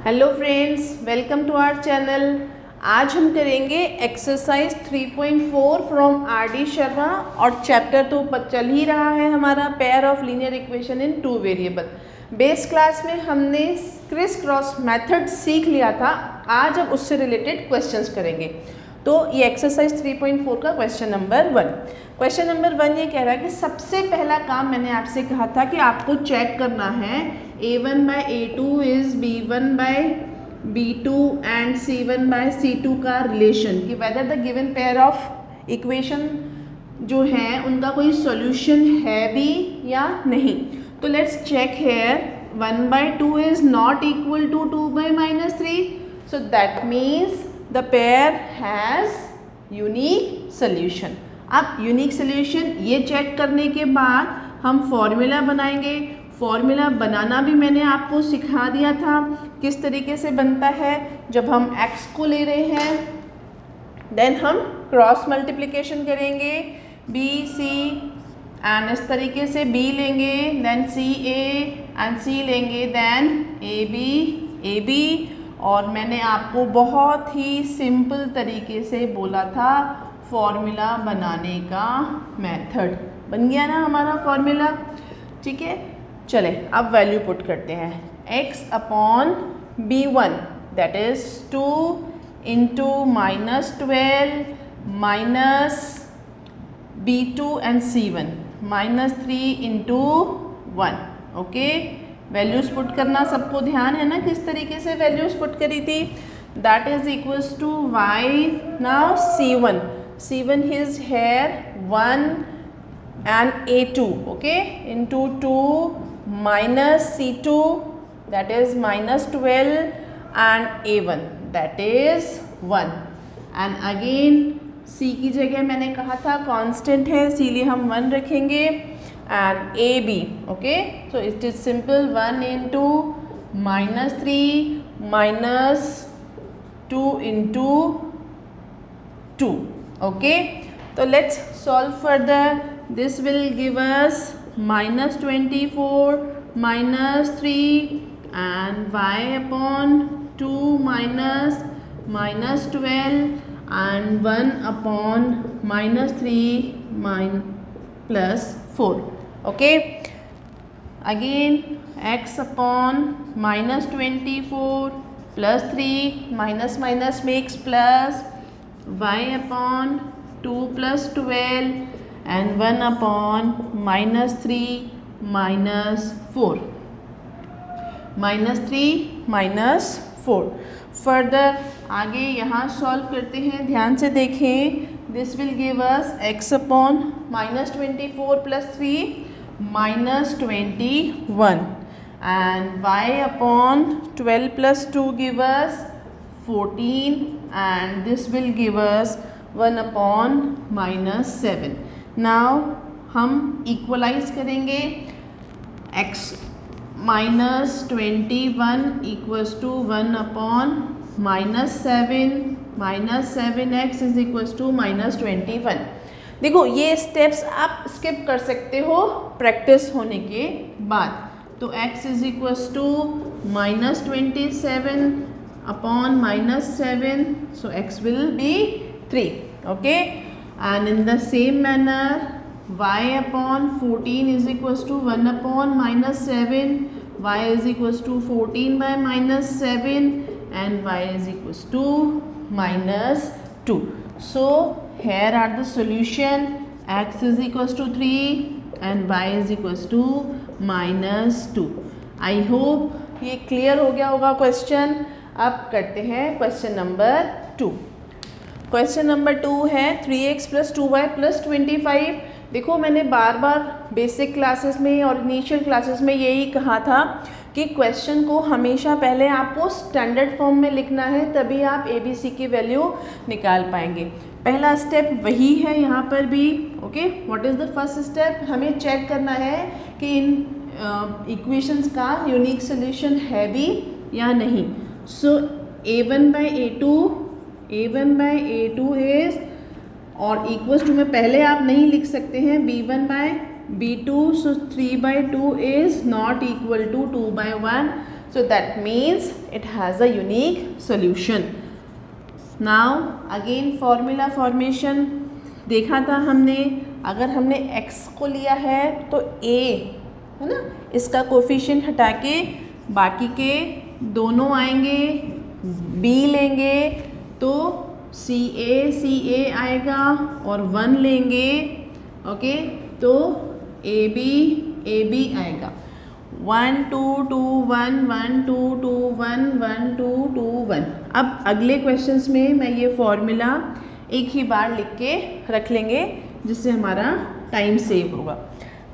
Hello friends, welcome to our channel. आज हम करेंगे exercise 3.4 from R D Sharma और चैप्टर तो चल ही रहा है हमारा pair of linear equation in two variable. Base class में हमने क्रिस क्रॉस मेथड सीख लिया था। आज अब उससे रिलेटेड क्वेश्चंस करेंगे। तो ये एक्सरसाइज 3.4 का क्वेश्चन नंबर 1। क्वेश्चन नंबर 1 ये कह रहा है कि सबसे पहला काम मैंने आपसे कहा था कि आपको चेक करना है a1 by a2 is b1 by b2 and c1 by c2 का रिलेशन, कि whether the given pair of equation जो है उनका कोई सॉल्यूशन है भी या नहीं। तो let's check here 1 by 2 is not equal to 2 by -3, so that means the pair has unique solution. अब यूनिक सोल्यूशन ये चेक करने के बाद हम फॉर्मूला बनाएंगे। फॉर्मूला बनाना भी मैंने आपको सिखा दिया था किस तरीके से बनता है। जब हम x को ले रहे हैं देन हम क्रॉस मल्टीप्लिकेशन करेंगे b c एंड इस तरीके से b लेंगे, then c a and c लेंगे, देन a b। और मैंने आपको बहुत ही सिंपल तरीके से बोला था फॉर्मूला बनाने का मेथड। बन गया ना हमारा फॉर्मूला, ठीक है। चले अब वैल्यू पुट करते हैं। x upon b1 that is 2 into -12 minus b2 and c1 -3 into 1। Okay, values put करना सबको ध्यान है ना किस तरीके से वैल्यूज पुट करी थी। That is equals to y now c1 is here 1 and a2, okay, into 2 minus c2 that is -12 and a1 that is 1 and again c की जगह मैंने कहा था कांस्टेंट है इसीलिए हम 1 रखेंगे and ab, okay, so it is simple 1 into -3 minus 2 into 2. Okay, so let's solve further. This will give us -24 -3 and y upon 2 minus -12 and 1 upon -3 plus 4. Okay, again x upon -24 plus 3 minus makes plus, y upon 2 plus 12 and 1 upon -3 -4 -4। Further आगे यहाँ solve करते हैं, ध्यान से देखें। This will give us x upon -24 plus 3 -21 and y upon 12 plus 2 give us 14 and this will give us 1 upon -7. Now हम equalise करेंगे x -21 equals to 1 upon -7 -7x is equals to -21। देखो ये स्टेप्स आप स्किप कर सकते हो practice होने के बाद। तो x is equals to -27 upon -7, so x will be 3, okay, and in the same manner y upon 14 is equals to 1 upon -7, y is equals to 14 by -7 and y is equals to -2. So here are the solution, x is equals to 3 and y is equals to -2। I hope ये clear हो गया होगा question. अब करते हैं question number 2। Question number 2 है 3x + 2y + 25। देखो मैंने बार बार बेसिक क्लासेस में और इनिशियल क्लासेस में यही कहा था कि क्वेश्चन को हमेशा पहले आपको स्टैंडर्ड फॉर्म में लिखना है, तभी आप ABC की वैल्यू निकाल पाएंगे। पहला स्टेप वही है यहाँ पर भी। Okay, what is the first step? हमें चेक करना है कि इन इक्वेशंस का यूनिक सोल्यूशन है भी या नहीं। सो a1 by a2 इज और इक्वल्स टू में पहले आप नहीं लिख सकते हैं b1 by b2, so 3/2 is not equal to 2/1, So that means it has a unique solution. Now again formula formation देखा था हमने, अगर हमने x को लिया है तो a है ना, इसका कोफिशिएंट हटा के बाकी के दोनों आएंगे, b लेंगे तो CA आएगा और 1 लेंगे, ओके, तो AB आएगा। 1 2 2 1 1 2 2 1 1 2 2 1। अब अगले क्वेश्चंस में मैं ये फॉर्मूला एक ही बार लिख के रख लेंगे जिससे हमारा टाइम सेव होगा।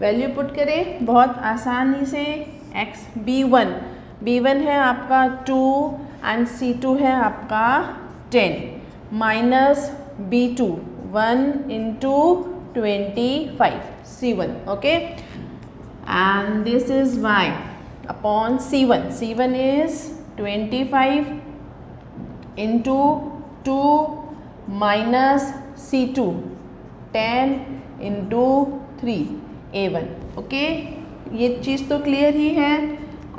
वैल्यू पुट करें बहुत आसानी से। x b1 है आपका 2 एंड c2 है आपका 10 minus b2 1 into 25 c1, okay, and this is y upon c1 is 25 into 2 minus c2 10 into 3 a1, okay, ये चीज़ तो क्लियर ही है।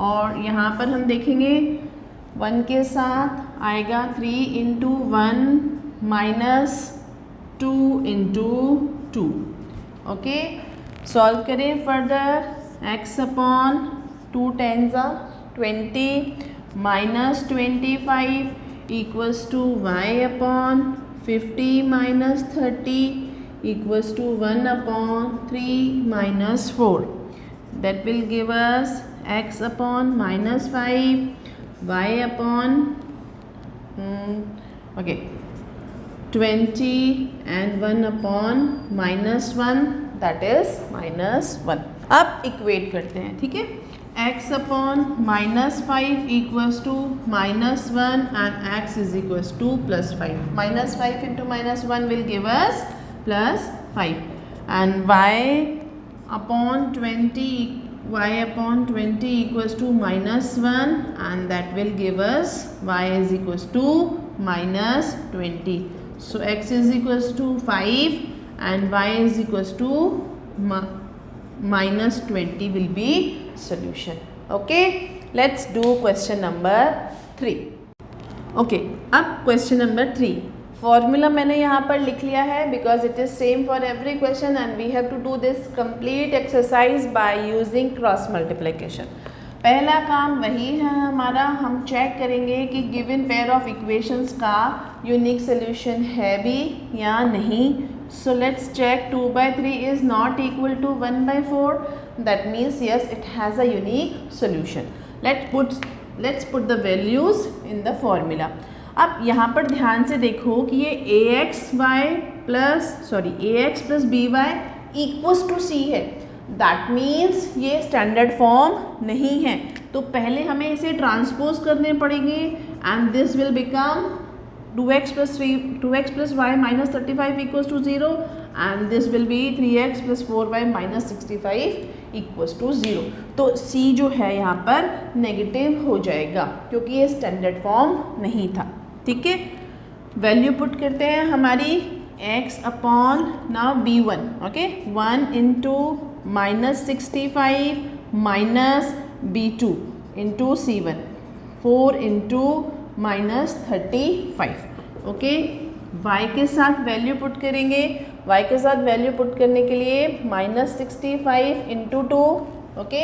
और यहाँ पर हम देखेंगे 1 के साथ आएगा 3 into 1 minus 2 into 2, okay. Solve करें further, x upon 2 10 20 minus 25 equals to y upon 50 minus 30 equals to 1 upon 3 minus 4. That will give us x upon minus 5, y upon 20 and 1 upon minus 1, that is minus 1. अब equate करते हैं, ठीक है। x upon minus 5 equals to minus 1 and x is equals to plus 5. Minus 5 into minus 1 will give us plus 5 and y upon 20 equals to minus 1 and that will give us y is equals to minus 20. So x is equals to 5 and y is equals to minus 20 will be solution. Okay, let's do question number 3. Okay, अब question number 3. Formula मैंने यहाँ पर लिख लिया है because it is same for every question and we have to do this complete exercise by using cross multiplication. पहला काम वही है हमारा, हम चेक करेंगे कि गिवन पेयर ऑफ इक्वेशंस का यूनिक सोल्यूशन है भी या नहीं। So let's check 2/3 is not equal to 1/4, that means yes it has a unique solution. Let's put the values in the formula. अब यहाँ पर ध्यान से देखो कि ये ax plus B Y equals to C है, दैट मीन्स ये स्टैंडर्ड फॉर्म नहीं है, तो पहले हमें इसे ट्रांसपोज करने पड़ेंगे and this will become 2x plus Y minus 35 equals to 0 and this will be 3x plus 4y minus 65 equals to 0। तो c जो है यहाँ पर नेगेटिव हो जाएगा क्योंकि ये स्टैंडर्ड फॉर्म नहीं था, ठीक है। वैल्यू पुट करते हैं हमारी x upon now b1, okay, 1 into minus 65 minus b2 into c1, 4 into minus 35, okay. y के साथ वैल्यू पुट करेंगे, y के साथ वैल्यू पुट करने के लिए माइनस 65 इंटू 2, ओके,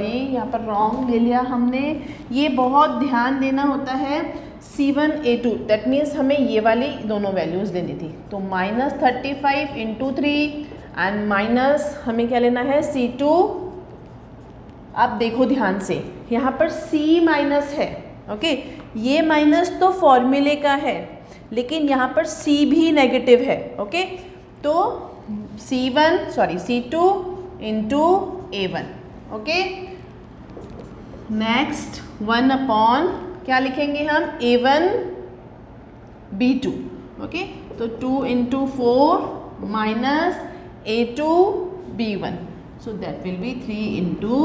यहाँ पर रॉन्ग ले लिया हमने, ये बहुत ध्यान देना होता है। C1A2 दैट मीन्स हमें ये वाली दोनों वैल्यूज़ लेनी थी, तो माइनस 35 इंटू 3 एंड माइनस हमें क्या लेना है C2। अब देखो ध्यान से, यहाँ पर C माइनस है, ओके, ये माइनस तो फॉर्मूले का है लेकिन यहाँ पर C भी नेगेटिव है, ओके, तो C2 into A1, okay. Next 1 upon क्या लिखेंगे हम, A1 B2, ओके, तो 2 into 4 minus A2 B1, so that will be 3 into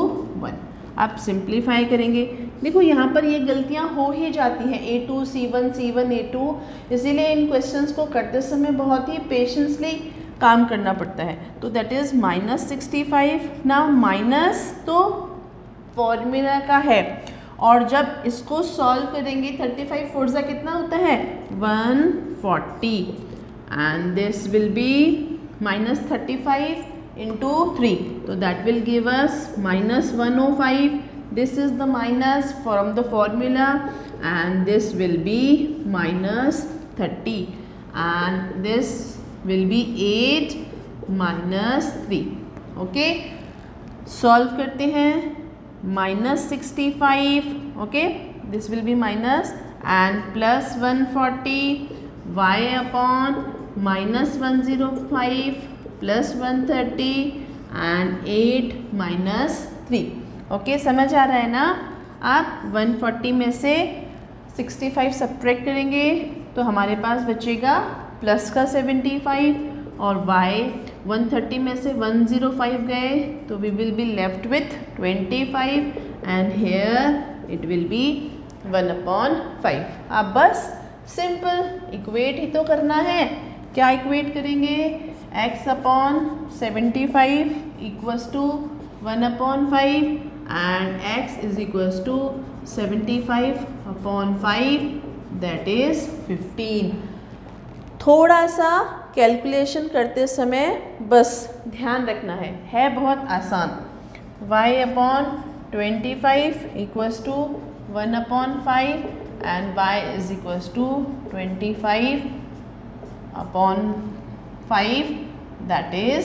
1। आप सिंप्लीफाई करेंगे, देखो यहाँ पर ये गलतियाँ हो ही जाती हैं, A2 C1 A2, इसीलिए इन क्वेश्चंस को करते समय बहुत ही पेशेंसली काम करना पड़ता है। तो दैट इज़ -65। ना माइनस तो फॉर्मूला का है, और जब इसको सॉल्व करेंगे 35 4 सा कितना होता है 140, and this will B -35 into 3, so that will give us -105. this is the minus from the formula, and this will be -30, and this will be 8 -3. okay, solve करते हैं -65, okay, this will be minus and plus 140 y upon -105 plus 130 and 8 -3. Okay, समझ आ रहा है ना। आप 140 में से 65 subtract करेंगे तो हमारे पास बचेगा प्लस का 75, और y 130 में से 105 गए तो we will be left with 25, and here it will be 1/5. आप बस सिंपल इक्वेट ही तो करना है। क्या इक्वेट करेंगे, x upon 75 equals to 1/5 and x is equals to 75/5, that is 15. थोड़ा सा कैलकुलेशन करते समय बस ध्यान रखना है बहुत आसान। y upon 25 equals to 1/5 and y is equals to 25/5, that is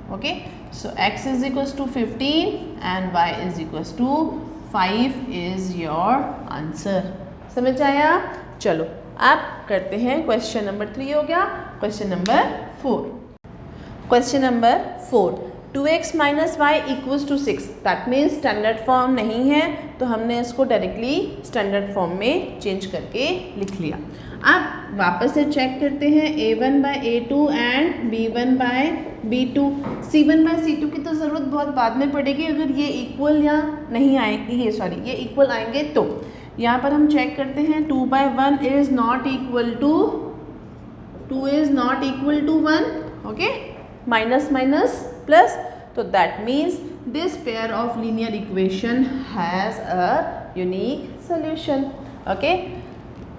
5. okay, so x is equals to 15 and y is equals to 5 is your answer. समझ आया। चलो आप करते हैं क्वेश्चन नंबर 3 हो गया। Question number 4, question number 4, 2x minus y equals to 6, that means standard form नहीं है तो हमने इसको डायरेक्टली स्टैंडर्ड फॉर्म में चेंज करके लिख लिया। अब वापस से चेक करते हैं a1/a2 एंड b1/b2। c1/c2 की तो ज़रूरत बहुत बाद में पड़ेगी अगर ये इक्वल या नहीं आएगी, ये इक्वल आएंगे तो। यहाँ पर हम चेक करते हैं 2/1 is not equal to 2 is not equal to 1, okay, minus minus plus, तो that means this pair of linear equation has a unique solution. Okay,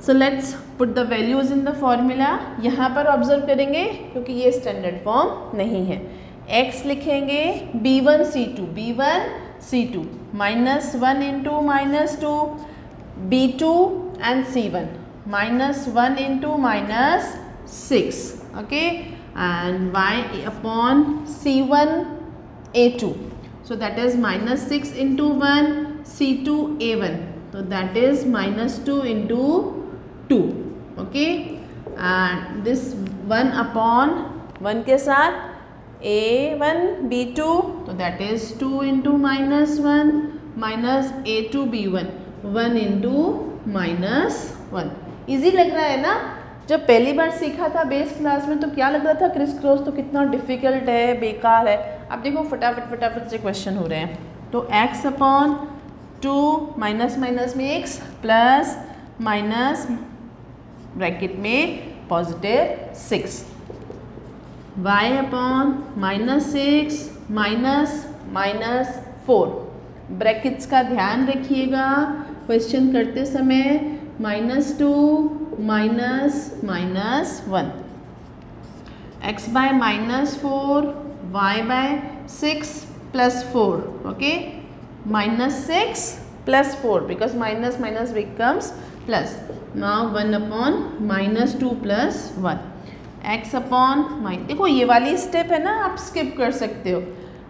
so let's put the values in the formula. यहाँ पर observe करेंगे क्योंकि ये standard form नहीं है। x लिखेंगे b1c2 -1 into -2, b2 and c1 -1 into -6, okay, and y upon c1 a2, so that is -6 into 1, c2 a1, so that is -2 into 2, okay, and this 1 upon 1 के साथ a1 b2, so that is 2 into -1 minus a2 b1, 1 into -1. Easy लग रहा है ना। जब पहली बार सीखा था बेस क्लास में तो क्या लग रहा था क्रिस क्रॉस तो कितना डिफ़िकल्ट है, बेकार है। अब देखो फटाफट से क्वेश्चन हो रहे हैं। तो x अपॉन 2 माइनस माइनस में x प्लस माइनस ब्रैकेट में पॉजिटिव 6, y अपॉन -6 -4, ब्रैकेट्स का ध्यान रखिएगा क्वेश्चन करते समय, -2 -1, x by -4 y by 6 plus 4, okay, -6 plus 4 because minus becomes plus. Now 1 upon -2 plus 1, x upon देखो ये वाली स्टेप है ना, आप स्किप कर सकते हो।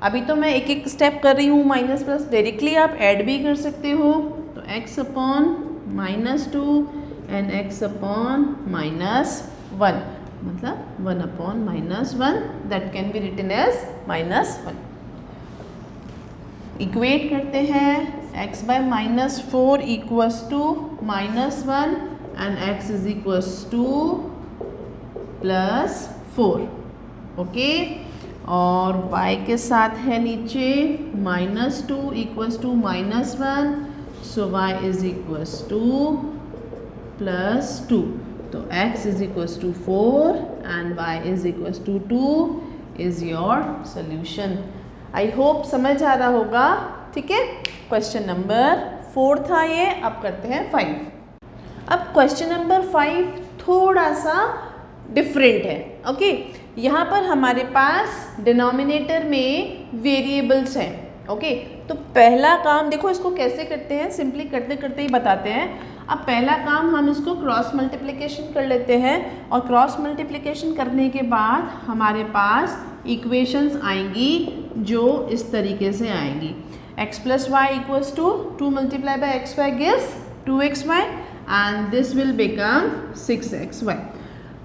अभी तो मैं एक एक स्टेप कर रही हूँ माइनस प्लस, डायरेक्टली आप ऐड भी कर सकते हो। तो x upon -2 and x upon -1, मतलब 1 upon -1, that can be written as -1। Equate करते हैं, x by -4 equals to -1 and x is equals to +4, okay, और y के साथ है नीचे -2 equals to -1, so y is equals to +2, तो x is equals to 4 and y is equals to 2 is your solution. I hope समझ आ रहा होगा, ठीक है। क्वेश्चन नंबर 4 था ये, अब करते हैं 5। अब क्वेश्चन नंबर 5 थोड़ा सा डिफरेंट है, ओके। यहाँ पर हमारे पास डिनोमिनेटर में वेरिएबल्स हैं, ओके। तो पहला काम देखो, इसको कैसे करते हैं, सिंपली करते करते ही बताते हैं। अब पहला काम हम इसको क्रॉस मल्टीप्लिकेशन कर लेते हैं, और क्रॉस मल्टीप्लिकेशन करने के बाद हमारे पास इक्वेशंस आएंगी जो इस तरीके से आएंगी। x plus y equals to 2 multiply by x y gives 2xy and this will become 6xy।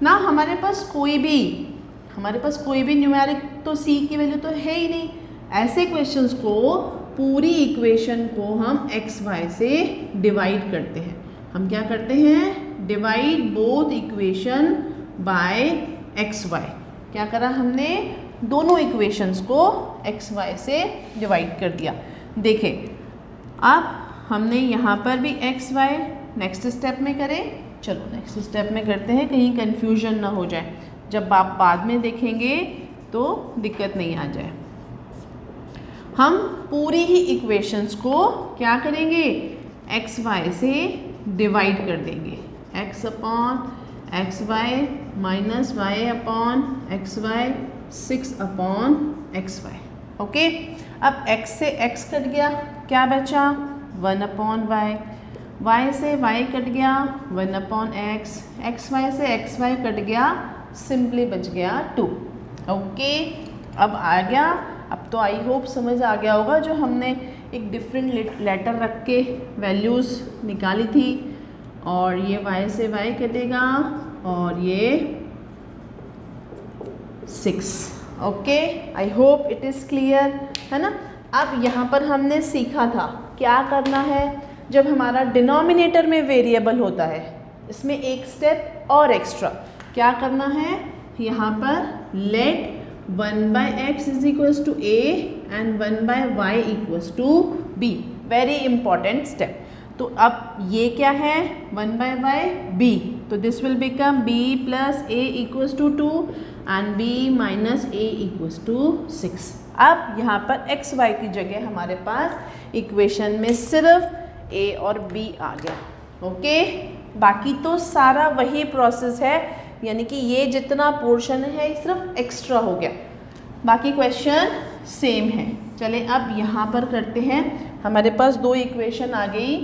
ना हमारे पास कोई भी न्यूमेरिक तो c की वैल्यू तो है ही नहीं। ऐसे क्वेश्चंस को, पूरी इक्वेशन को हम एक्स वाई से डिवाइड करते हैं। हम क्या करते हैं, divide both equation by x y. क्या करा हमने, दोनों इक्वेशंस को एक्स वाई से डिवाइड कर दिया। देखें, अब हमने यहाँ पर भी एक्स वाई नेक्स्ट स्टेप में करें। चलो नेक्स्ट स्टेप में करते हैं, कहीं कन्फ्यूजन ना हो जाए, जब आप बाद में देखेंगे तो दिक्कत नहीं आ जाए। हम पूरी ही इक्वेशंस को क्या करेंगे, एक्स वाई से डिवाइड कर देंगे। x upon x y minus y upon x y 6 upon x y, okay. अब x से x कट गया, क्या बचा 1 अपॉन वाई, y से y कट गया 1 अपॉन x, एक्स वाई से एक्स वाई कट गया, सिंपली बच गया 2, ओके। अब आ गया, अब तो आई होप समझ आ गया होगा, जो हमने एक डिफरेंट लेटर रख के वैल्यूज़ निकाली थी, और ये y से y कटेगा और ये 6, okay. I hope it is clear, है ना। अब यहाँ पर हमने सीखा था क्या करना है जब हमारा डिनोमिनेटर में वेरिएबल होता है। इसमें एक स्टेप और एक्स्ट्रा क्या करना है, यहाँ पर late 1 by x is equals to a and 1 by y equals to b, very important step. तो अब ये क्या है, 1 by y b, तो this will become b plus a equals to 2 and b minus a equals to 6। अब यहाँ पर x y की जगह हमारे पास इक्वेशन में सिर्फ a और b आ गया, ओके। बाकी तो सारा वही प्रोसेस है, यानी कि ये जितना पोर्शन है ये सिर्फ एक्स्ट्रा हो गया, बाकी क्वेश्चन सेम है। चले अब यहाँ पर करते हैं, हमारे पास दो इक्वेशन आ गई,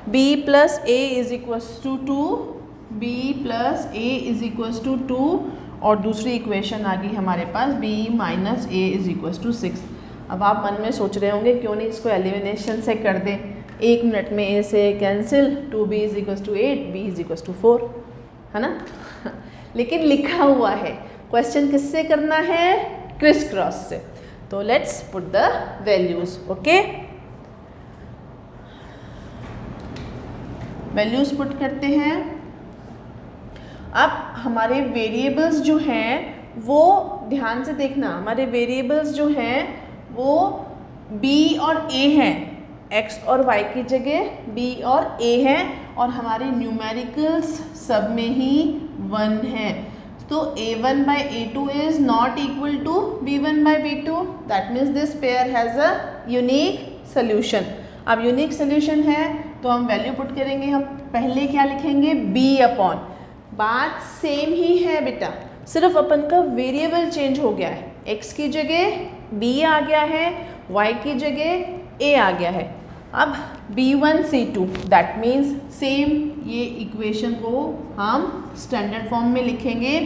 b plus a is equals to 2, b plus a is equals to 2, और दूसरी इक्वेशन आ गई हमारे पास b minus a is equals to 6। अब आप मन में सोच रहे होंगे क्यों नहीं इसको एलिमिनेशन से कर दें, 1 मिनट में a से cancel, 2b is equals to 8, b is equals to 4, है ना। लेकिन लिखा हुआ है, क्वेश्चन किससे करना है, क्रिस क्रॉस से। तो let's put the values, okay. Values put करते हैं। अब हमारे वेरिएबल्स जो हैं वो ध्यान से देखना, हमारे वेरिएबल्स जो हैं वो b और a हैं, x और y की जगह b और a हैं, और हमारे न्यूमेरिकल्स सब में ही 1 है। तो a1 by a2 is not equal to b1 by b2, that means this pair has a unique solution। अब यूनिक सोल्यूशन है तो हम वैल्यू पुट करेंगे। हम पहले क्या लिखेंगे, b अपॉन, बात सेम ही है बेटा, सिर्फ अपन का वेरिएबल चेंज हो गया है, x की जगह b आ गया है, y की जगह a आ गया है। अब b1 c2, that means same ये इक्वेशन को हम स्टैंडर्ड फॉर्म में लिखेंगे।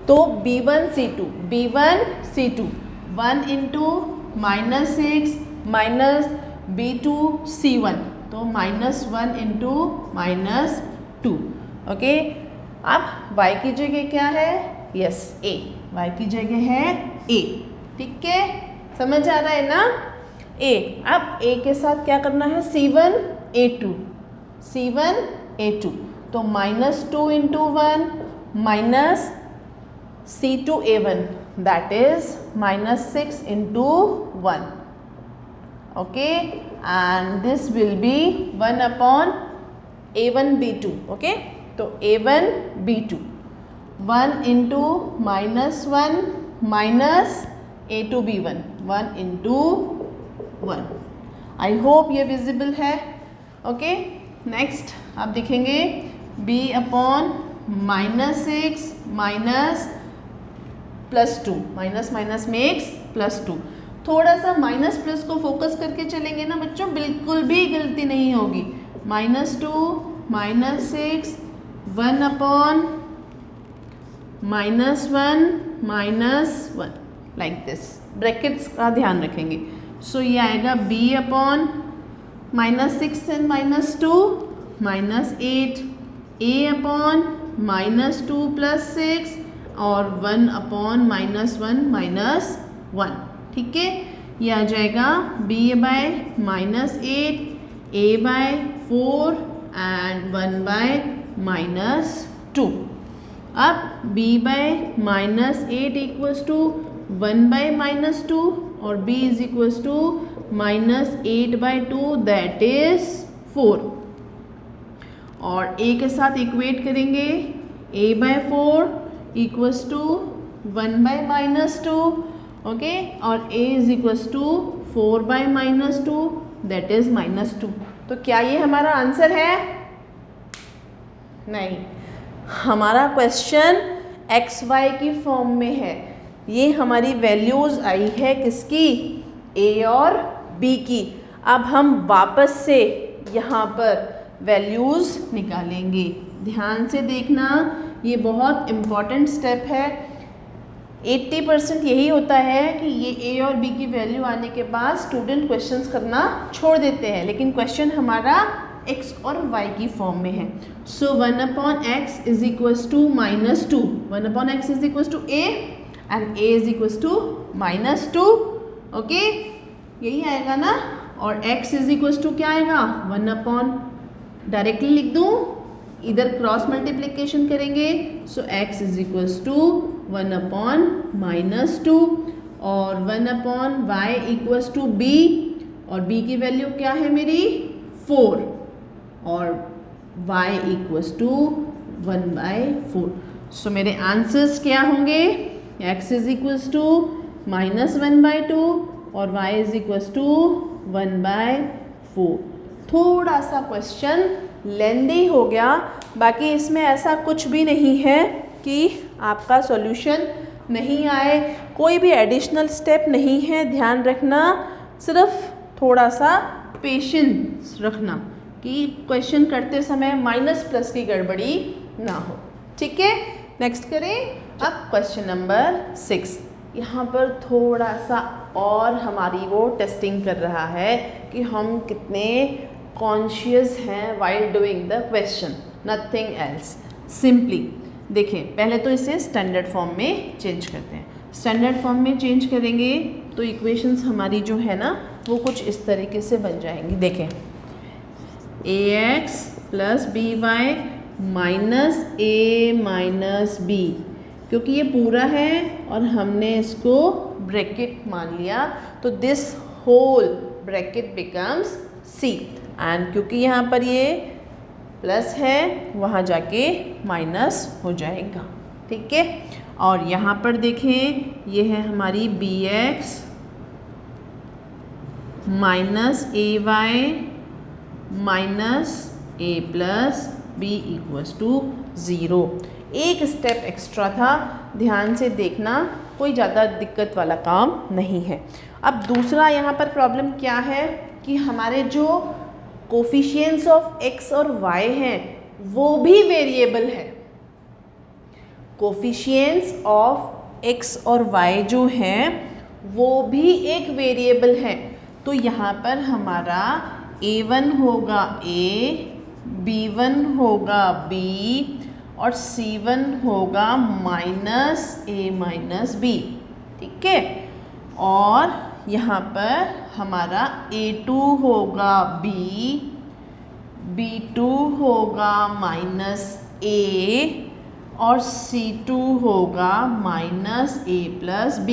तो b1 c2 1 into minus 6 minus b2 c1, तो -1 इंटू -2, ओके। अब y की जगह क्या है, यस a, y की जगह है a, ठीक है, समझ आ रहा है ना। a, अब a के साथ क्या करना है, c1 a2, तो -2 into 1 minus c2 a1, that is -6 into 1, okay, and this will B 1 upon a1 b2, okay. तो a1 b2, 1 into -1 minus a to b1, 1 into 1। I hope ये विजिबल है। ओके, नेक्स्ट आप देखेंगे b upon -6 minus +2, minus minus makes +2। थोड़ा सा minus plus को focus करके चलेंगे ना बच्चों, बिल्कुल भी गलती नहीं होगी। -2 -6 1 अपॉन -1 लाइक दिस, ब्रैकेट्स का ध्यान रखेंगे। सो ये आएगा b upon -6 and -2 -8, a upon -2 + 6 और 1 अपॉन -1 -1। ठीक है, ये आ जाएगा b/-8, a/4 एंड 1/-2। अब b/-8 इक्वल्स टू 1/-2 और b is equals to -8/2, that is 4। और a के साथ इक्वेट करेंगे, a/4 इक्वल्स टू 1/-2, ओके, और a is equals to 4/-2, that is -2। तो क्या ये हमारा आंसर है? नहीं, हमारा क्वेश्चन एक्स वाई की फॉर्म में है। ये हमारी वैल्यूज़ आई है किसकी? ए और बी की। अब हम वापस से यहाँ पर वैल्यूज़ निकालेंगे। ध्यान से देखना, ये बहुत इम्पॉर्टेंट स्टेप है। 80% यही होता है कि ये ए और बी की वैल्यू आने के बाद स्टूडेंट क्वेश्चंस करना छोड़ देते हैं, लेकिन क्वेश्चन हमारा x और y की फॉर्म में है। So 1/x is equals to -2, 1/x is equals to a and a is equals to -2। Okay, यही आएगा ना। और x इज इक्वल्स टू क्या आएगा? 1/, डायरेक्टली लिख दूँ, इधर क्रॉस मल्टीप्लिकेशन करेंगे। सो x इज इक्वल्स टू 1/-2 और 1/y इक्वल्स टू b, और b की वैल्यू क्या है मेरी? 4 और y इक्वल्स टू 1/4। सो मेरे आंसर्स क्या होंगे? x इज इक्वल्स टू -1/2 और y इज इक्वल्स टू 1/4। थोड़ा सा क्वेश्चन लेंदी हो गया, बाकी इसमें ऐसा कुछ भी नहीं है कि आपका सॉल्यूशन नहीं आए, कोई भी एडिशनल स्टेप नहीं है। ध्यान रखना, सिर्फ थोड़ा सा पेशेंस रखना कि क्वेश्चन करते समय माइनस प्लस की गड़बड़ी ना हो। ठीक है, नेक्स्ट करें। अब क्वेश्चन नंबर 6, यहाँ पर थोड़ा सा और हमारी वो टेस्टिंग कर रहा है कि हम कितने कॉन्शियस हैं while doing the question, nothing else. Simply देखें, पहले तो इसे स्टैंडर्ड फॉर्म में चेंज करते हैं। स्टैंडर्ड फॉर्म में चेंज करेंगे तो इक्वेशंस हमारी जो है ना वो कुछ इस तरीके से बन जाएंगी। देखें, ax + by - a - b, क्योंकि ये पूरा है और हमने इसको ब्रैकेट मान लिया तो this whole bracket becomes c, and क्योंकि यहाँ पर ये प्लस है वहाँ जाके माइनस हो जाएगा। ठीक है, और यहाँ पर देखें, ये है हमारी bx - ay - a + b = 0। एक स्टेप एक्स्ट्रा था, ध्यान से देखना, कोई ज़्यादा दिक्कत वाला काम नहीं है। अब दूसरा यहाँ पर प्रॉब्लम क्या है कि हमारे जो कोफिशिएंट्स ऑफ x और y हैं वो भी वेरिएबल है। कोफिशिएंट्स ऑफ x और y जो हैं वो भी एक वेरिएबल है। तो यहाँ पर हमारा a1 होगा a, b1 होगा b और c1 होगा -a - b। ठीक है, और यहाँ पर हमारा a2 होगा b, b2 होगा -a और c2 होगा -a + b।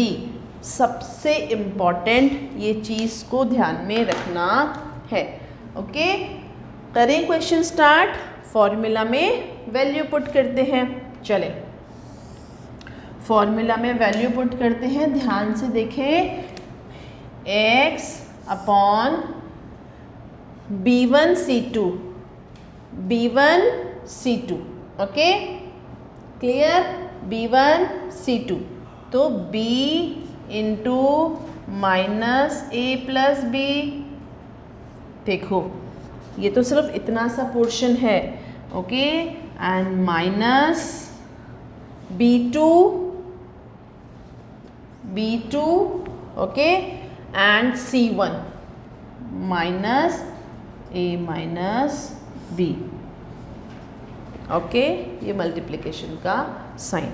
सबसे इम्पॉर्टेंट ये चीज़ को ध्यान में रखना है। ओके, करें क्वेश्चन स्टार्ट। फॉर्मूला में वैल्यू पुट करते हैं। चलें, फॉर्मूला में वैल्यू पुट करते हैं, ध्यान से देखें, x upon B1C2 okay, clear, B1C2, तो B into minus a plus b, देखो ये तो सिर्फ इतना सा पोर्शन है, okay, and minus B2 okay, and C1 minus a minus b, okay, ये मल्टीप्लिकेशन का साइन।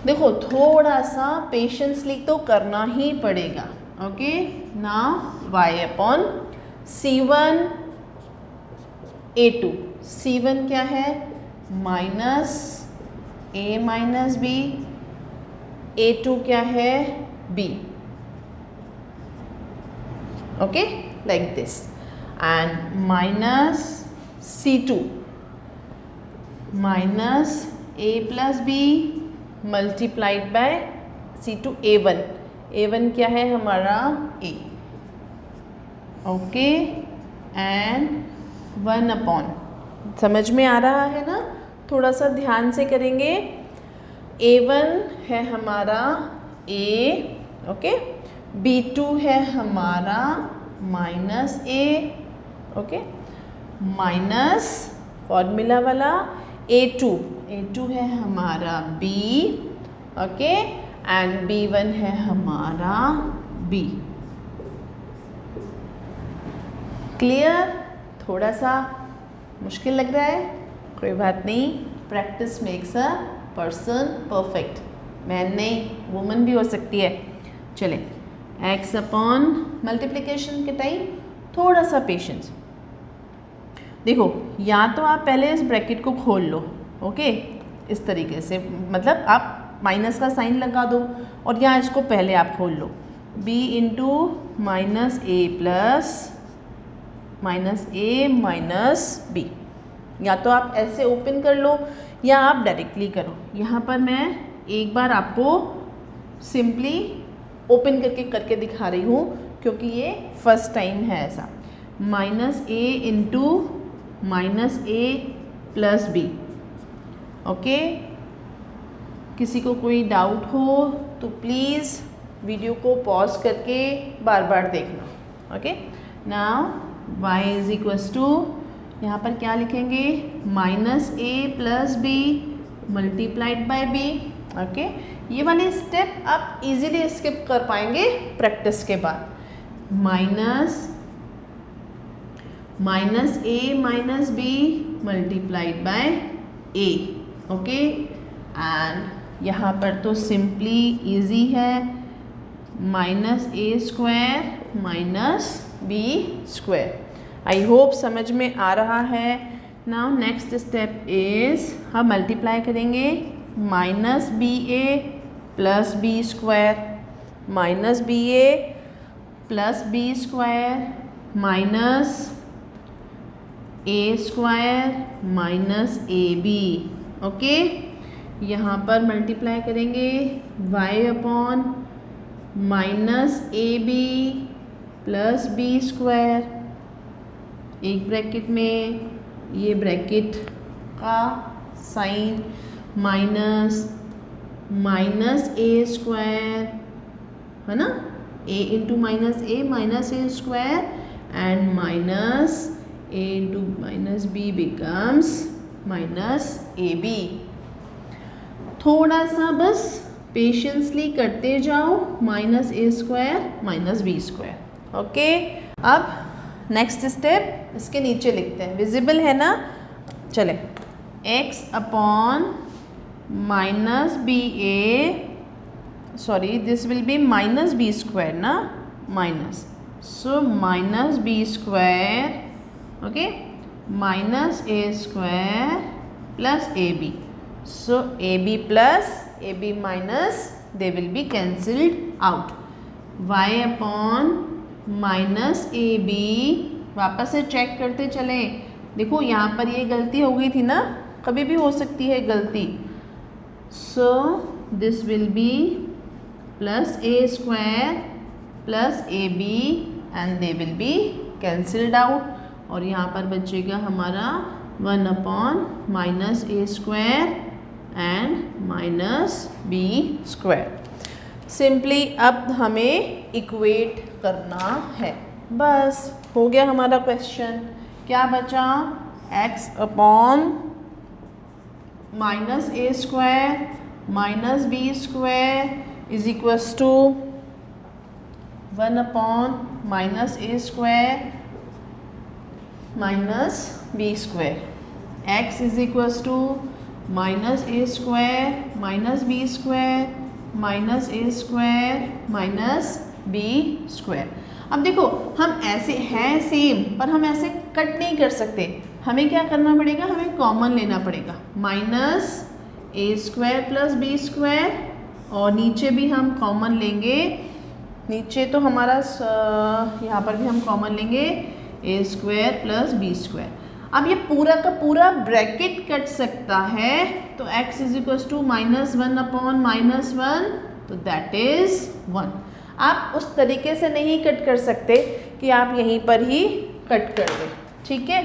देखो थोड़ा सा पेशेंसली तो करना ही पड़ेगा, ओके, ना y upon C1 A2, C1 क्या है, minus a minus B, A2 क्या है, b, okay, like this, and minus C2 minus a plus b multiplied by C2 A1 क्या है हमारा a, ओके, एंड 1 अपॉन, समझ में आ रहा है ना, थोड़ा सा ध्यान से करेंगे, A1 है हमारा a, ओके, B2 है हमारा minus a, okay, minus formula वाला A2 है हमारा b, ओके, एंड B1 है हमारा b, क्लियर। थोड़ा सा मुश्किल लग रहा है, कोई बात नहीं, practice makes a person perfect, man नहीं वुमन भी हो सकती है। चले, x अपॉन मल्टीप्लिकेशन के टाइम थोड़ा सा पेशेंस, देखो या तो आप पहले इस ब्रैकेट को खोल लो, ओके, इस तरीके से, मतलब आप माइनस का साइन लगा दो और यहाँ इसको पहले आप खोल लो, b into minus a plus minus a minus B, या तो आप ऐसे ओपन कर लो या आप डायरेक्टली करो। यहाँ पर मैं एक बार आपको सिंपली ओपन करके दिखा रही हूँ क्योंकि ये फर्स्ट टाइम है ऐसा, minus A into minus a plus B, okay, किसी को कोई डाउट हो तो प्लीज़ वीडियो को पॉज करके बार बार देखना, okay. Now y is equals to, यहाँ पर क्या लिखेंगे, minus a plus b multiplied by b, okay, ये वाले स्टेप आप इजीली स्किप कर पाएंगे प्रैक्टिस के बाद, minus a minus b multiplied by a, okay, and यहाँ पर तो सिंपली इजी है, minus A square minus B square. I hope समझ में आ रहा है। नाउ नेक्स्ट स्टेप इज हम मल्टीप्लाई करेंगे, minus B a plus b square, minus B a plus b square minus A square minus A b, okay, यहाँ पर multiply करेंगे y अपॉन माइनस ए बी प्लस बी स्क्वायर, एक bracket में ये bracket का sign minus ए square है ना, a into minus A square and minus a into minus B becomes minus A B. थोड़ा सा बस पेशेंसली करते जाओ, माइनस ए square minus B square, okay. अब नेक्स्ट स्टेप इसके नीचे लिखते हैं, विजिबल है ना, चले, x upon minus B A, sorry this will be minus B square ना, minus, so minus B square, okay, minus A square plus A B, so A b plus A b minus they will be cancelled out, y upon minus A b, वापस से check करते चलें, देखो यहाँ पर ये गलती हो गई थी ना, कभी भी हो सकती है गलती, so this will be plus a square plus A b and they will be cancelled out और यहाँ पर बचेगा हमारा 1 upon minus A square and minus B square. Simply अब हमें इक्वेट करना है, बस हो गया हमारा क्वेश्चन। क्या बचा? x upon minus A square minus B square is equals to 1 upon minus A square minus B square. x is equals to minus A square minus B square minus A square minus B square. अब देखो हम ऐसे हैं same, पर हम ऐसे cut नहीं कर सकते। हमें क्या करना पड़ेगा? हमें कॉमन लेना पड़ेगा, माइनस ए स्क्वायर प्लस बी स्क्वायर और नीचे भी हम कॉमन लेंगे। नीचे तो हमारा यहाँ पर भी हम कॉमन लेंगे ए स्क्वायर प्लस बी स्क्वायर। अब ये पूरा का पूरा ब्रैकेट कट सकता है, तो x is equals to minus 1 upon minus 1, तो दैट इज 1। आप उस तरीके से नहीं कट कर सकते कि आप यहीं पर ही कट कर दें, ठीक है।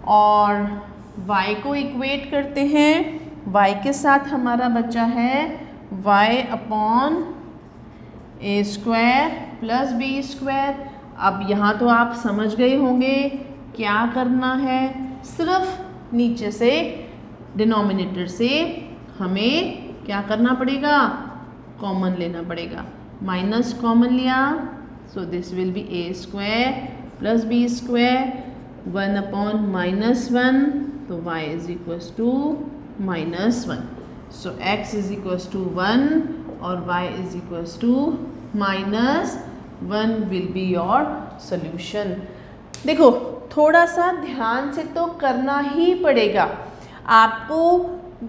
और y को इक्वेट करते हैं, y के साथ हमारा बचा है y अपॉन ए स्क्वायर प्लस बी स्क्वायर। अब यहाँ तो आप समझ गए होंगे क्या करना है, सिर्फ नीचे से डिनोमिनेटर से हमें क्या करना पड़ेगा? कॉमन लेना पड़ेगा। माइनस कॉमन लिया, so this will be a square plus b square 1 upon minus 1, तो y is equals to minus 1। सो x इज इक्वल्स टू 1 और y is equals to minus 1 will be your solution. देखो थोड़ा सा ध्यान से तो करना ही पड़ेगा। आपको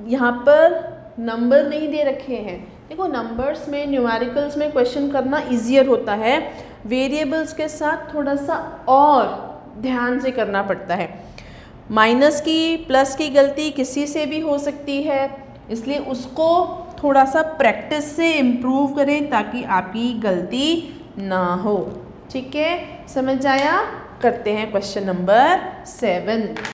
यहाँ पर नंबर नहीं दे रखे हैं। देखो नंबर्स में, न्यूमेरिकल्स में क्वेश्चन करना इजियर होता है, वेरिएबल्स के साथ थोड़ा सा और ध्यान से करना पड़ता है। माइनस की प्लस की गलती किसी से भी हो सकती है, इसलिए उसको थोड़ा सा प्रैक्टिस से इम्प्रूव करें ताकि आपकी गलती ना हो, ठीक है। समझ आया? करते हैं क्वेश्चन नंबर 7।